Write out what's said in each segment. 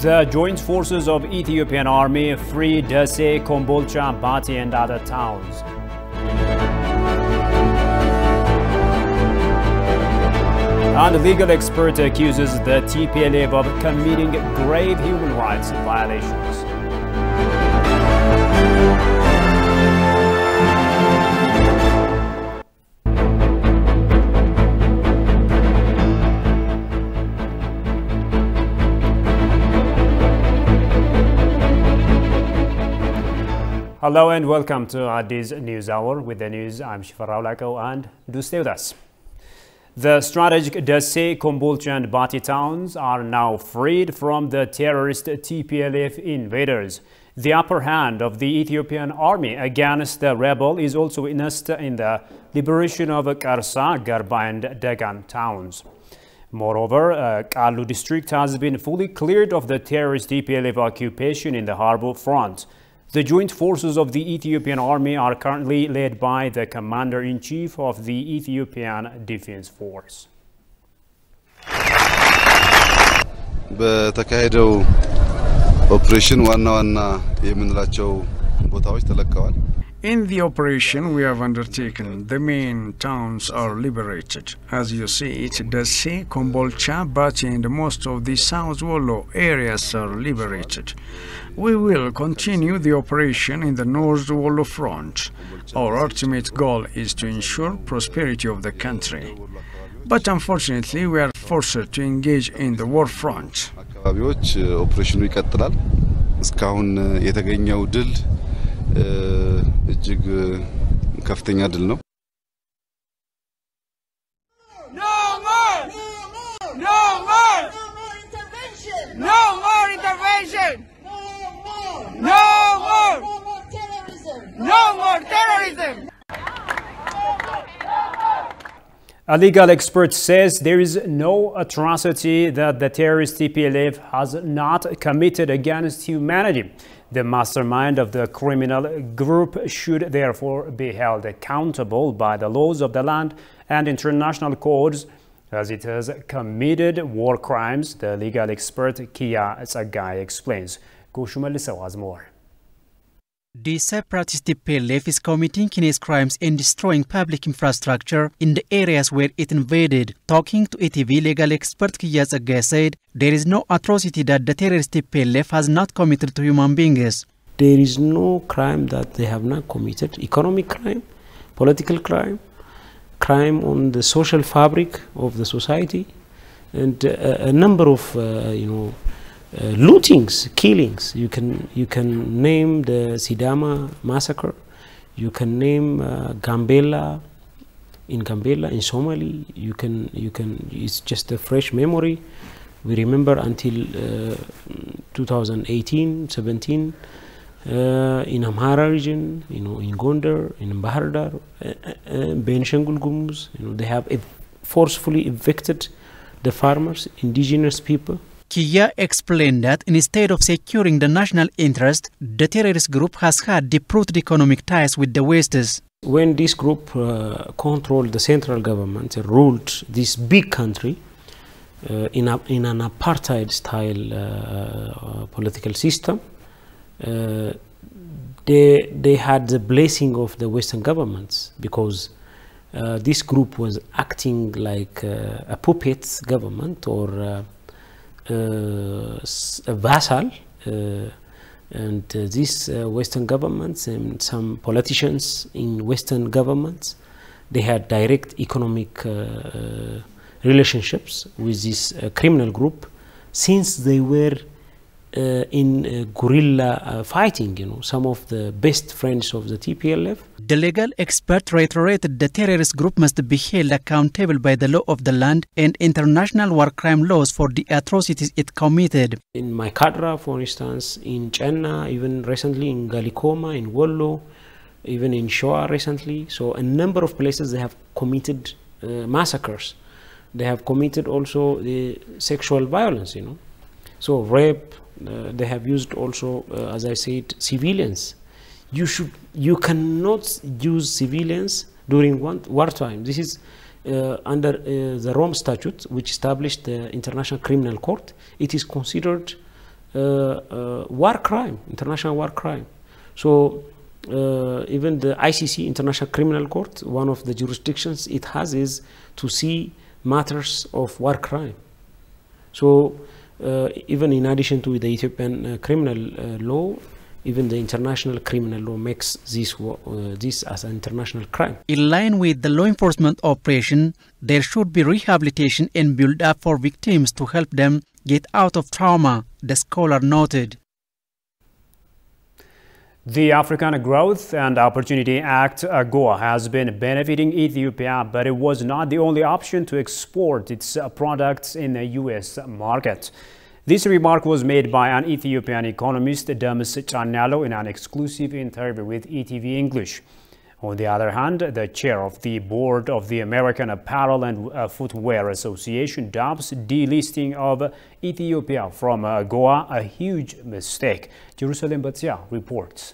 The joint forces of Ethiopian army free Dese, Kombolcha, Bati and other towns. And a legal expert accuses the TPLF of committing grave human rights violations. Hello and welcome to this news hour. With the news, I'm Shifarao Lako, and do stay with us. The strategic Dese, Kombolcha and Bati towns are now freed from the terrorist TPLF invaders. The upper hand of the Ethiopian army against the rebel is also witnessed in the liberation of Qarsa, Garba and Dagan towns. Moreover, Kalu district has been fully cleared of the terrorist TPLF occupation in the harbor front. The joint forces of the Ethiopian army are currently led by the commander-in-chief of the Ethiopian Defense Force. በተካሄደው ኦፕሬሽን ዋና የምንላቸው ቦታዎች ተለቀዋል። In the operation we have undertaken, the main towns are liberated. As you see it, Dese, Kombolcha, Bati and most of the South Wollo areas are liberated. We will continue the operation in the North Wollo front. Our ultimate goal is to ensure prosperity of the country. But unfortunately, we are forced to engage in the war front. አካባቢዎች ኦፕሬሽኑ ይቀጥላል። እስካሁን የተገኘው ድል እጅግ ከፍተኛ ድል ነው። No more intervention. No more terrorism. No more terrorism. A legal expert says there is no atrocity that the terrorist TPLF has not committed against humanity. The mastermind of the criminal group should therefore be held accountable by the laws of the land and international codes, as it has committed war crimes, the legal expert Kia Tsagai explains. Goshumalisa has more. The separatist TPLF is committing heinous crimes and destroying public infrastructure in the areas where it invaded. Talking to ETV, legal expert Kia Tsagai said there is no atrocity that the terrorist TPLF has not committed to human beings. There is no crime that they have not committed. Economic crime, political crime, crime on the social fabric of the society, and a number of lootings, killings. You can name the Sidama massacre. You can name Gambela in Somali. You can. It's just a fresh memory. We remember until 2018-17 in Amhara region, in Gondar, in Bahardar, Benishangul Gumuz. They have forcefully evicted the farmers, indigenous people. Kia explained that instead of securing the national interest, the terrorist group has had deep-rooted economic ties with the West. When this group controlled the central government, ruled this big country in an apartheid-style political system, they had the blessing of the Western governments, because this group was acting like a puppet government or a vassal, and these Western governments and some politicians in Western governments, they had direct economic relationships with this criminal group since they were in guerrilla fighting, some of the best friends of the TPLF. The legal expert reiterated the terrorist group must be held accountable by the law of the land and international war crime laws for the atrocities it committed. In Maikadra, for instance, in Chenna, even recently in Galikoma, in Wollo, even in Shoa recently. So a number of places they have committed massacres. They have committed also the sexual violence, So rape, they have used also, as I said, civilians. You cannot use civilians during wartime. This is under the Rome Statute, which established the International Criminal Court. It is considered war crime, international war crime. So even the ICC, International Criminal Court, one of the jurisdictions it has is to see matters of war crime. So even in addition to the Ethiopian criminal law, even the international criminal law makes this as an international crime. In line with the law enforcement operation, there should be rehabilitation and build-up for victims to help them get out of trauma, the scholar noted. The African Growth and Opportunity Act, AGOA, has been benefiting Ethiopia, but it was not the only option to export its products in the U.S. market. This remark was made by an Ethiopian economist, Demis Chanalo, in an exclusive interview with ETV English. On the other hand, the chair of the board of the American Apparel and Footwear Association dubs delisting of Ethiopia from AGOA a huge mistake. Jerusalem Batia reports.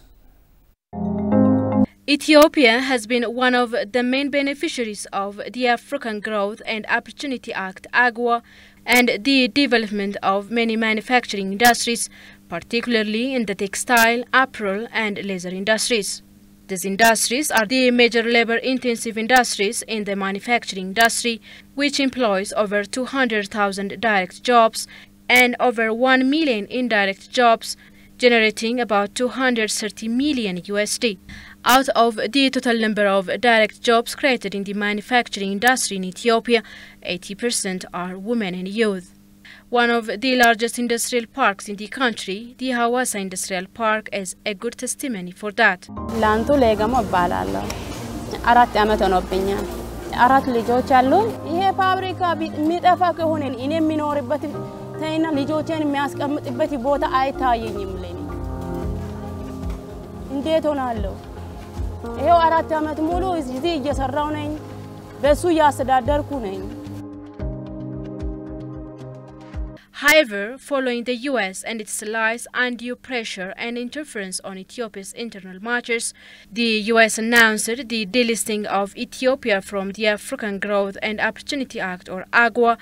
Ethiopia has been one of the main beneficiaries of the African Growth and Opportunity Act, AGOA, and the development of many manufacturing industries, particularly in the textile, apparel, and leather industries. These industries are the major labor-intensive industries in the manufacturing industry, which employs over 200,000 direct jobs and over 1 million indirect jobs, generating about 230 million USD. Out of the total number of direct jobs created in the manufacturing industry in Ethiopia, 80% are women and youth. One of the largest industrial parks in the country, the Hawassa Industrial Park, is a good testimony for that. ላንቱ ለገሞ ባላላ አራት አመት ሆኖብኛል። አራት ልጆች አሉኝ። ይሄ ፋብሪካ የሚጠፋ ከሆነ እኔ የሚኖርበት ተይና ልጆቼን የሚያስቀምጥበት ቦታ አይታየኝም ለኔ። እንዴት ሆናለሁ? ይሄው አራት አመት ሙሉ እዚህ እየሰራው ነኝ። በሱ ያስተዳደርኩ ነኝ። However, following the US and its allies' undue pressure and interference on Ethiopia's internal matters, the US announced the delisting of Ethiopia from the African Growth and Opportunity Act, or AGOA,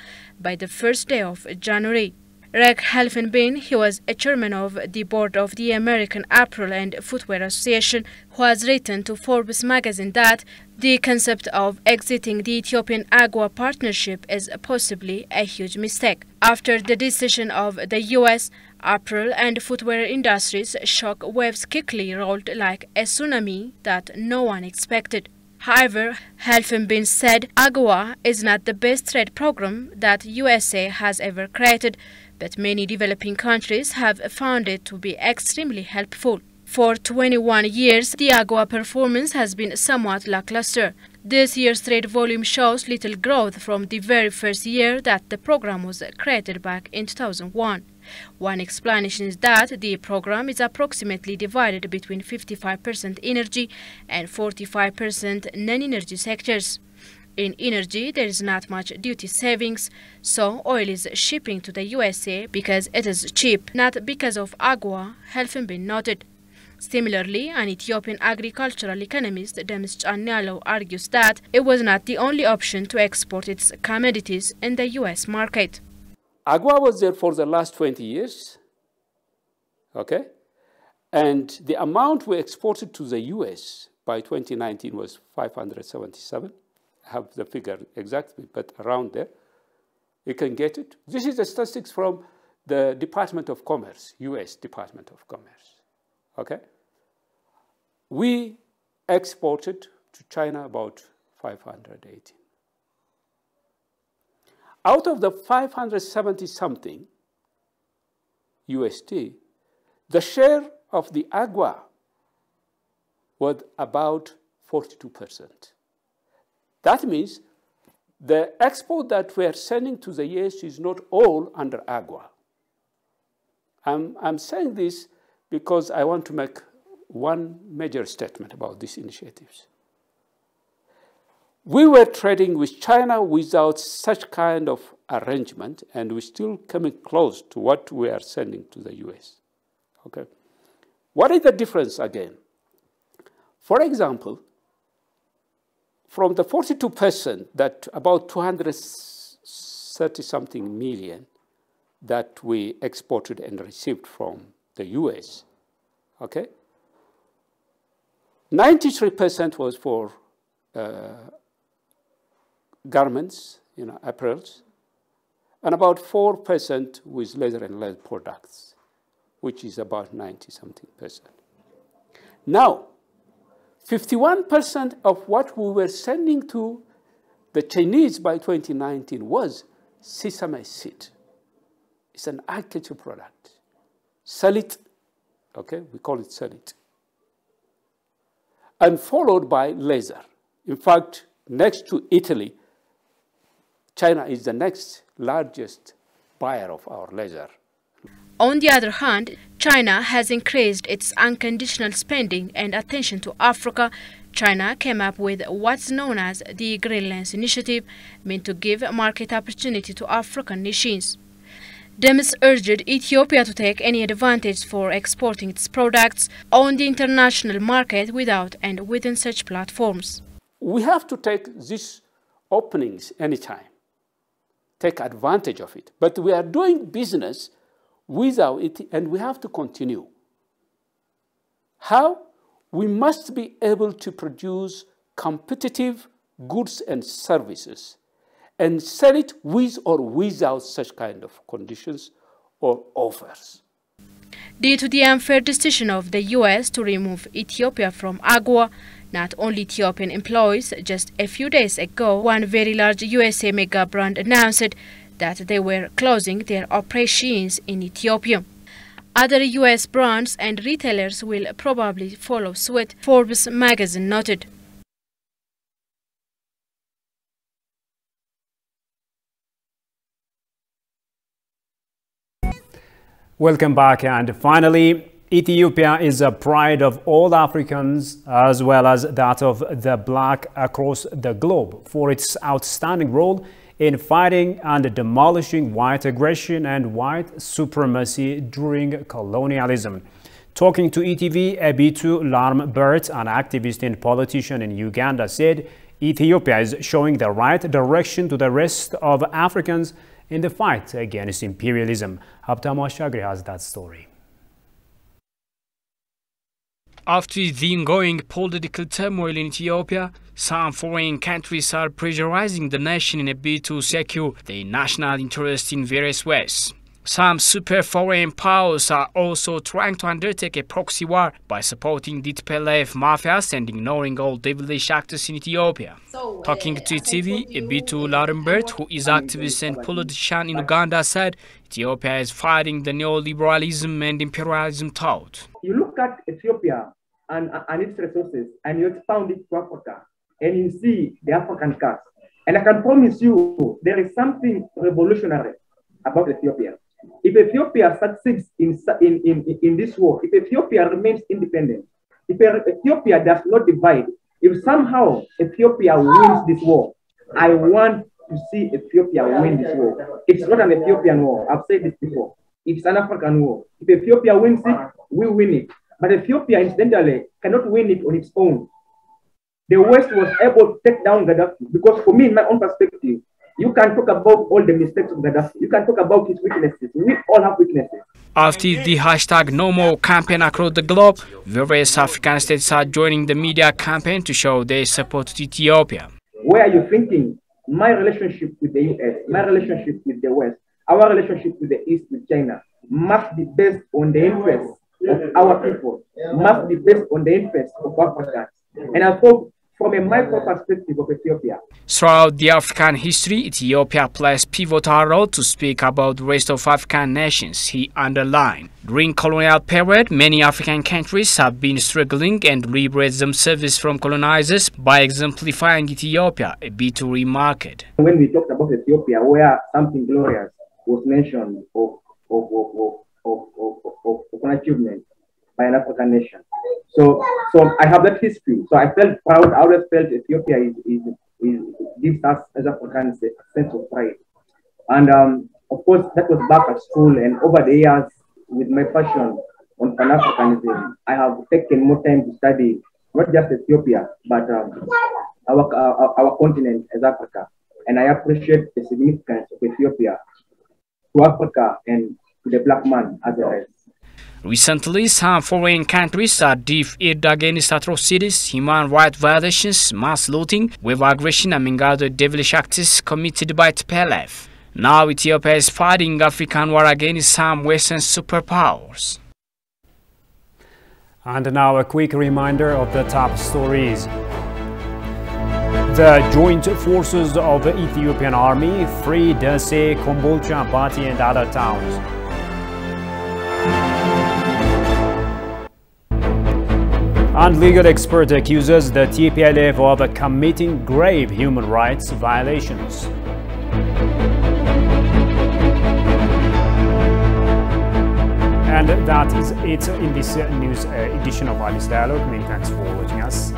by the first day of January. Reg Helfenbein, he was a chairman of the board of the American Apparel and Footwear Association, who has written to Forbes magazine that the concept of exiting the Ethiopian AGOA partnership is possibly a huge mistake. After the decision of the US, apparel and footwear industries, shock waves quickly rolled like a tsunami that no one expected. However, Helfenbein said AGOA is not the best trade program that USA has ever created, but many developing countries have found it to be extremely helpful. For 21 years, the AGOA performance has been somewhat lackluster. This year's trade volume shows little growth from the very first year that the program was created back in 2001. One explanation is that the program is approximately divided between 55% energy and 45% non-energy sectors. In energy, there is not much duty savings, so oil is shipping to the USA because it is cheap, not because of AGOA, Helfenbein noted. Similarly, an Ethiopian agricultural economist, Demis Chanalo, argues that it was not the only option to export its commodities in the US market. AGOA was there for the last 20 years, okay? And the amount we exported to the US by 2019 was 577. I have the figure exactly, but around there. You can get it. This is the statistics from the Department of Commerce, US Department of Commerce. Okay? We exported to China about 580. Out of the 570 something USD, the share of the AGOA was about 42%. That means the export that we are sending to the US is not all under AGOA. I'm saying this because I want to make one major statement about these initiatives. We were trading with China without such kind of arrangement, and we're still coming close to what we are sending to the US. Okay. What is the difference again? For example, from the 42% that about 230 something million that we exported and received from the US, okay? 93% was for garments, apparels, and about 4% with leather and leather products, which is about 90-something%. Now, 51% of what we were sending to the Chinese by 2019 was sesame seed. It's an agriculture product. Salit, okay, we call it salit. And followed by leather. In fact, next to Italy, China is the next largest buyer of our leather. On the other hand, China has increased its unconditional spending and attention to Africa. China came up with what's known as the Green Lens Initiative, meant to give market opportunity to African nations. Demis urged Ethiopia to take any advantage for exporting its products on the international market without and within such platforms. We have to take these openings anytime, take advantage of it. But we are doing business without it, and we have to continue. How? We must be able to produce competitive goods and services and sell it with or without such kind of conditions or offers. Due to the unfair decision of the US to remove Ethiopia from AGOA, not only Ethiopian employees, just a few days ago, one very large USA mega brand announced that they were closing their operations in Ethiopia. Other US brands and retailers will probably follow suit, Forbes magazine noted. Welcome back, and finally, Ethiopia is a pride of all Africans as well as that of the Black across the globe for its outstanding role in fighting and demolishing white aggression and white supremacy during colonialism. Talking to ETV, Ebitu Larmbert, an activist and politician in Uganda, said Ethiopia is showing the right direction to the rest of Africans in the fight against imperialism. Habtamu Ashagri has that story. After the ongoing political turmoil in Ethiopia, some foreign countries are pressurizing the nation in a bid to secure their national interest in various ways. Some super foreign powers are also trying to undertake a proxy war by supporting the TPLF mafias and ignoring all devilish actors in Ethiopia. Talking to TV, Ebitu Larmbert, who is activist and politician in Uganda, said Ethiopia is fighting the neoliberalism and imperialism thought. You look at Ethiopia and its resources, and you expound it to Africa, and you see the African caste. And I can promise you, there is something revolutionary about Ethiopia. If Ethiopia succeeds in this war, if Ethiopia remains independent, if Ethiopia does not divide, if somehow Ethiopia wins this war, I want to see Ethiopia win this war. It's not an Ethiopian war. I've said this before. It's an African war. If Ethiopia wins it, we win it. But Ethiopia, incidentally, cannot win it on its own. The West was able to take down Gaddafi because, for me, in my own perspective, you can talk about all the mistakes of Gaddafi. You can talk about his weaknesses. We all have weaknesses. After the hashtag No More campaign across the globe, various African states are joining the media campaign to show their support to Ethiopia. Where are you thinking? My relationship with the US, my relationship with the West, our relationship with the East, with China, must be based on the interests of our people, must be based on the interests of Africans. And I thought, from a micro perspective of Ethiopia. Throughout the African history, Ethiopia plays pivotal role to speak about the rest of African nations, he underlined. During colonial period, many African countries have been struggling and liberated themselves from colonizers by exemplifying Ethiopia, a bit to remarked. When we talked about Ethiopia, where something glorious was mentioned of an achievement by an African nation. So I have that history. So I felt proud. I always felt Ethiopia gives us as Africans a sense of pride. And of course, that was back at school. And over the years, with my passion on Pan-Africanism, I have taken more time to study not just Ethiopia, but our continent as Africa. And I appreciate the significance of Ethiopia to Africa and to the black man as a race. Recently, some foreign countries are deep-eared against atrocities, human rights violations, mass looting, with aggression among other devilish acts committed by TPLF. Now Ethiopia is fighting African war against some Western superpowers. And now a quick reminder of the top stories. The joint forces of the Ethiopian army free Dese, Kombolcha, Bati and other towns. And legal expert accuses the TPLF of committing grave human rights violations. And that is it in this news edition of Addis Dialogue. Many thanks for watching us.